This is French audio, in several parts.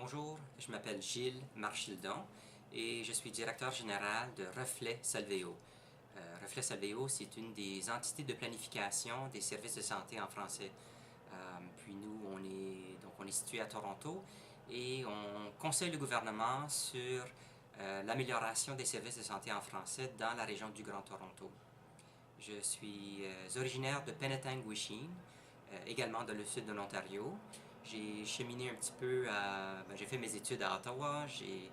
Bonjour, je m'appelle Gilles Marchildon et je suis directeur général de Reflet Solveo. Reflet Solveo, c'est une des entités de planification des services de santé en français. Puis nous, on est situé à Toronto et on conseille le gouvernement sur l'amélioration des services de santé en français dans la région du Grand Toronto. Je suis originaire de Penetanguishene, également dans le sud de l'Ontario. J'ai cheminé un petit peu j'ai fait mes études à Ottawa, j'ai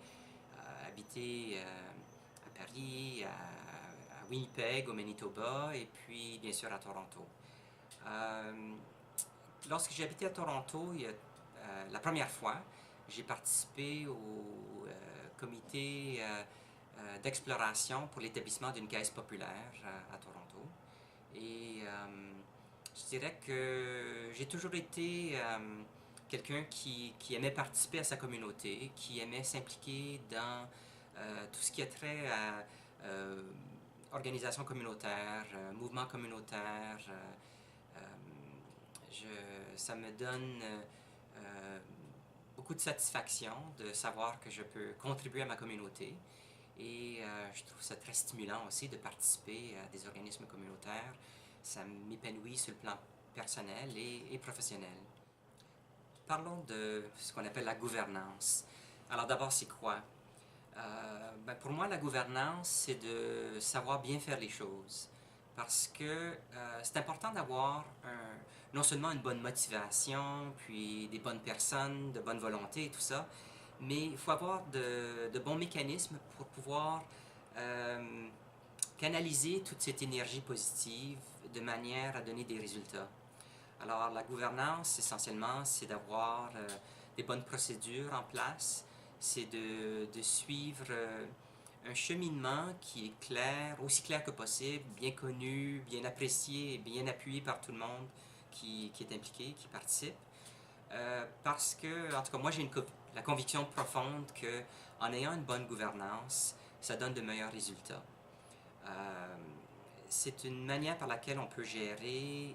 habité à Paris, à Winnipeg, au Manitoba, et puis bien sûr à Toronto. Euh, Lorsque j'ai habité à Toronto, la première fois, j'ai participé au comité d'exploration pour l'établissement d'une caisse populaire à Toronto. Et je dirais que j'ai toujours été quelqu'un qui aimait participer à sa communauté, qui aimait s'impliquer dans tout ce qui a trait à organisation communautaire, mouvement communautaire. Euh, Ça me donne beaucoup de satisfaction de savoir que je peux contribuer à ma communauté. Et je trouve ça très stimulant aussi de participer à des organismes communautaires. Ça m'épanouit sur le plan personnel et professionnel. Parlons de ce qu'on appelle la gouvernance. Alors d'abord, c'est quoi? Pour moi, la gouvernance, c'est de savoir bien faire les choses. Parce que c'est important d'avoir non seulement une bonne motivation, puis des bonnes personnes, de bonne volonté et tout ça, mais il faut avoir de bons mécanismes pour pouvoir canaliser toute cette énergie positive de manière à donner des résultats. Alors la gouvernance, essentiellement, c'est d'avoir des bonnes procédures en place, c'est de suivre un cheminement qui est clair, aussi clair que possible, bien connu, bien apprécié et bien appuyé par tout le monde qui est impliqué, qui participe. Parce que, en tout cas, moi j'ai la conviction profonde que en ayant une bonne gouvernance, ça donne de meilleurs résultats. Euh, c'est une manière par laquelle on peut gérer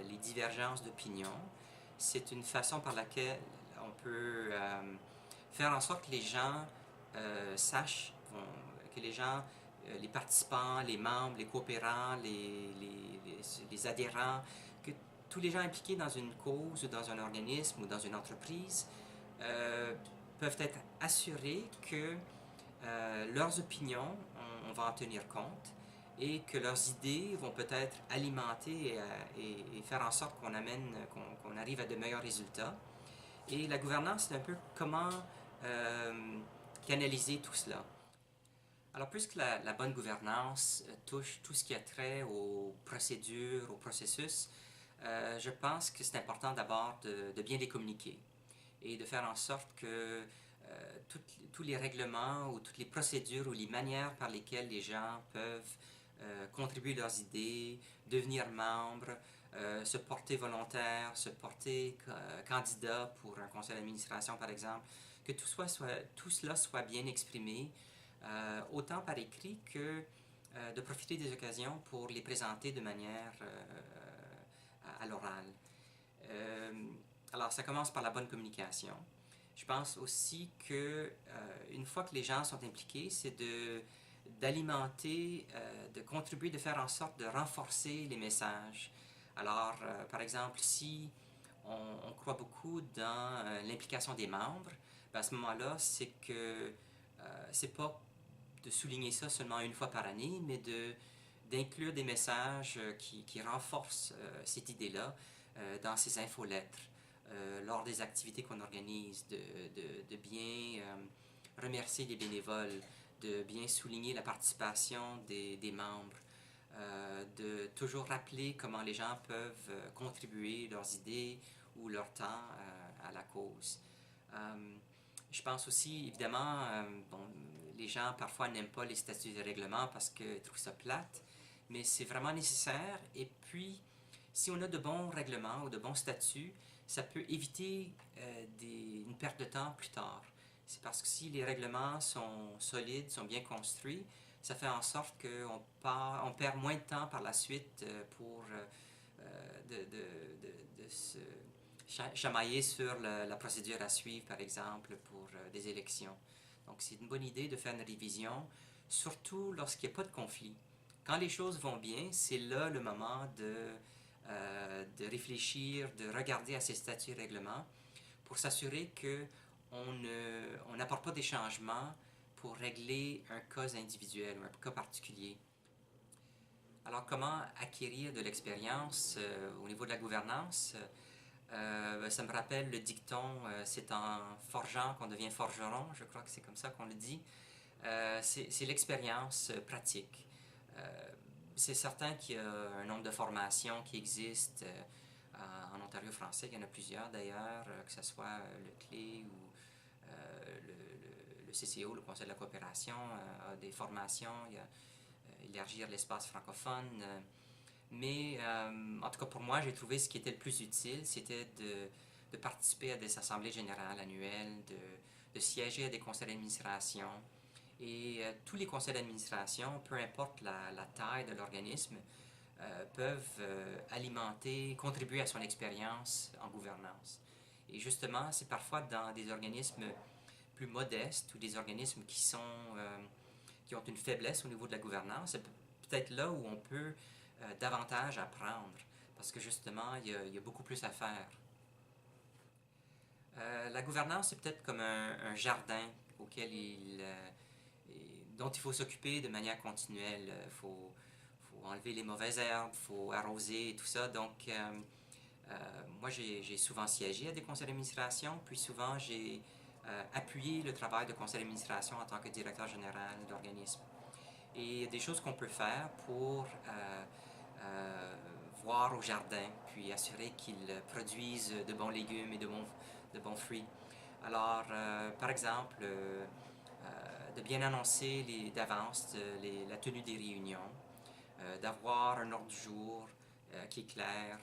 les divergences d'opinion. C'est une façon par laquelle on peut faire en sorte que les gens sachent, que les gens, les participants, les membres, les coopérants, les adhérents, que tous les gens impliqués dans une cause ou dans un organisme ou dans une entreprise peuvent être assurés que leurs opinions, on va en tenir compte et que leurs idées vont peut-être alimenter et faire en sorte qu'on arrive à de meilleurs résultats. Et la gouvernance, c'est un peu comment canaliser tout cela. Alors, puisque la bonne gouvernance touche tout ce qui a trait aux procédures, aux processus, je pense que c'est important d'abord de bien les communiquer et de faire en sorte que tous les règlements ou toutes les procédures ou les manières par lesquelles les gens peuvent contribuer leurs idées, devenir membres, se porter volontaire, se porter candidat pour un conseil d'administration par exemple, que tout cela soit bien exprimé, autant par écrit que de profiter des occasions pour les présenter de manière à l'oral. Alors ça commence par la bonne communication. Je pense aussi que une fois que les gens sont impliqués, c'est d'alimenter, de contribuer, de faire en sorte de renforcer les messages. Alors, par exemple, si on croit beaucoup dans l'implication des membres, ben à ce moment-là, c'est que c'est pas de souligner ça seulement une fois par année, mais d'inclure des messages qui renforcent cette idée-là dans ces infolettres, lors des activités qu'on organise, de bien remercier les bénévoles, de bien souligner la participation des membres, de toujours rappeler comment les gens peuvent contribuer leurs idées ou leur temps à la cause. Je pense aussi, évidemment, les gens parfois n'aiment pas les statuts et règlements parce qu'ils trouvent ça plate, mais c'est vraiment nécessaire. Et puis, si on a de bons règlements ou de bons statuts, ça peut éviter une perte de temps plus tard. C'est parce que si les règlements sont solides, sont bien construits, ça fait en sorte on perd moins de temps par la suite pour chamailler sur la procédure à suivre, par exemple, pour des élections. Donc, c'est une bonne idée de faire une révision, surtout lorsqu'il n'y a pas de conflit. Quand les choses vont bien, c'est là le moment de réfléchir, de regarder à ces statuts et règlements pour s'assurer qu'on n'apporte pas des changements pour régler un cas individuel ou un cas particulier. Alors, comment acquérir de l'expérience au niveau de la gouvernance? Ça me rappelle le dicton c'est en forgeant qu'on devient forgeron, je crois que c'est comme ça qu'on le dit. C'est l'expérience pratique. Euh, c'est certain qu'il y a un nombre de formations qui existent en Ontario français, il y en a plusieurs d'ailleurs, que ce soit le CLE ou le CCO, le Conseil de la coopération, a des formations, il y a élargir l'espace francophone. Mais en tout cas pour moi, j'ai trouvé ce qui était le plus utile, c'était de participer à des assemblées générales annuelles, de siéger à des conseils d'administration. Et tous les conseils d'administration, peu importe la taille de l'organisme, peuvent alimenter, contribuer à son expérience en gouvernance. Et justement, c'est parfois dans des organismes plus modestes ou des organismes qui ont une faiblesse au niveau de la gouvernance, c'est peut-être là où on peut davantage apprendre, parce que justement, il y a beaucoup plus à faire. La gouvernance, c'est peut-être comme un jardin auquel dont il faut s'occuper de manière continuelle. Il faut enlever les mauvaises herbes, il faut arroser et tout ça. Donc, moi, j'ai souvent siégé à des conseils d'administration, puis souvent, j'ai appuyé le travail de conseil d'administration en tant que directeur général d'organisme. Et il y a des choses qu'on peut faire pour voir au jardin, puis assurer qu'il produise de bons légumes et de bons fruits. Alors, par exemple, de bien annoncer d'avance la tenue des réunions, d'avoir un ordre du jour qui est clair,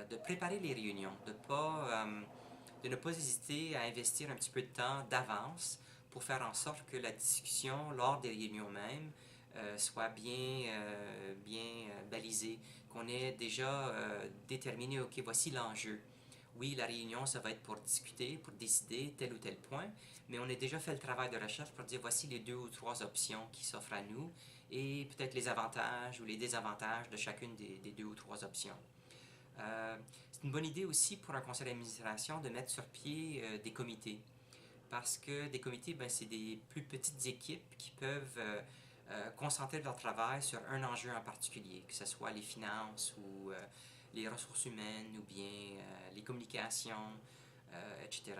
de préparer les réunions, de ne pas hésiter à investir un petit peu de temps d'avance pour faire en sorte que la discussion lors des réunions même soit bien balisée, qu'on ait déjà déterminé, ok, voici l'enjeu. Oui, la réunion, ça va être pour discuter, pour décider tel ou tel point, mais on a déjà fait le travail de recherche pour dire voici les 2 ou 3 options qui s'offrent à nous et peut-être les avantages ou les désavantages de chacune des 2 ou 3 options. C'est une bonne idée aussi pour un conseil d'administration de mettre sur pied des comités. Parce que des comités, ben, c'est des plus petites équipes qui peuvent concentrer leur travail sur un enjeu en particulier, que ce soit les finances ou les ressources humaines ou bien les communications, etc.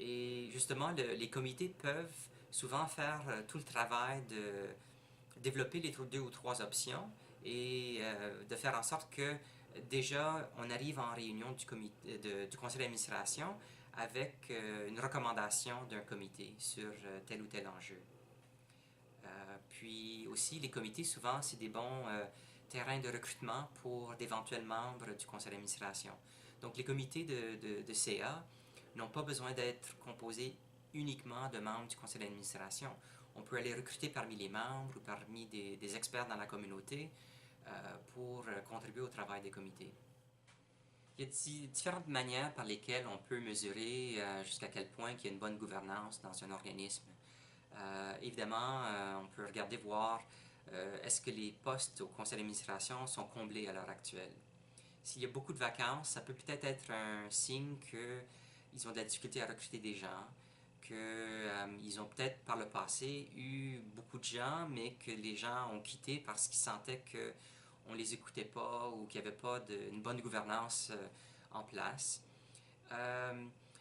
Et justement, les comités peuvent souvent faire tout le travail de développer les 2 ou 3 options et de faire en sorte que déjà on arrive en réunion du conseil d'administration avec une recommandation d'un comité sur tel ou tel enjeu. Puis aussi, les comités, souvent, c'est des bons terrains de recrutement pour d'éventuels membres du conseil d'administration. Donc, les comités de CA n'ont pas besoin d'être composés uniquement de membres du conseil d'administration. On peut aller recruter parmi les membres ou parmi des experts dans la communauté pour contribuer au travail des comités. Il y a différentes manières par lesquelles on peut mesurer jusqu'à quel point il y a une bonne gouvernance dans un organisme. Évidemment, on peut regarder voir est-ce que les postes au conseil d'administration sont comblés à l'heure actuelle. S'il y a beaucoup de vacances, ça peut peut-être être un signe qu'ils ont de la difficulté à recruter des gens, qu'ils ont peut-être par le passé eu beaucoup de gens, mais que les gens ont quitté parce qu'ils sentaient qu'on ne les écoutait pas ou qu'il n'y avait pas une bonne gouvernance en place.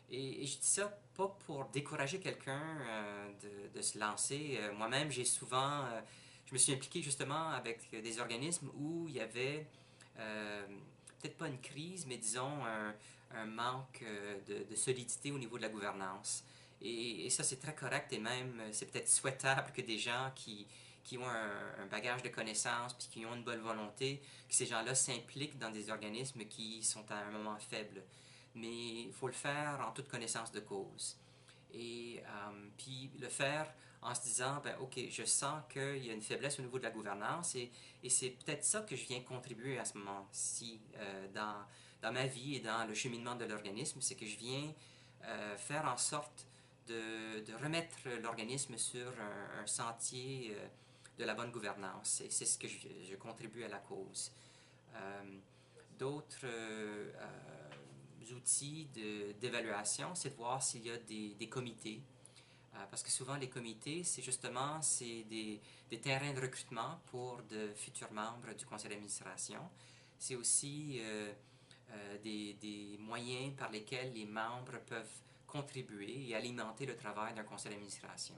Et je dis ça pas pour décourager quelqu'un de se lancer. Moi-même, je me suis impliqué justement avec des organismes où il y avait peut-être pas une crise, mais disons un manque de solidité au niveau de la gouvernance. Et ça, c'est très correct et même c'est peut-être souhaitable que des gens qui ont un bagage de connaissances puis qui ont une bonne volonté, que ces gens-là s'impliquent dans des organismes qui sont à un moment faible. Mais il faut le faire en toute connaissance de cause. Et puis le faire en se disant, ben, OK, je sens qu'il y a une faiblesse au niveau de la gouvernance et c'est peut-être ça que je viens contribuer à ce moment-ci dans ma vie et dans le cheminement de l'organisme, c'est que je viens faire en sorte de remettre l'organisme sur un sentier de la bonne gouvernance. Et c'est ce que je contribue à la cause. D'autres outils d'évaluation, c'est de voir s'il y a des comités. Parce que souvent, les comités, c'est justement des terrains de recrutement pour de futurs membres du conseil d'administration. C'est aussi des moyens par lesquels les membres peuvent contribuer et alimenter le travail d'un conseil d'administration.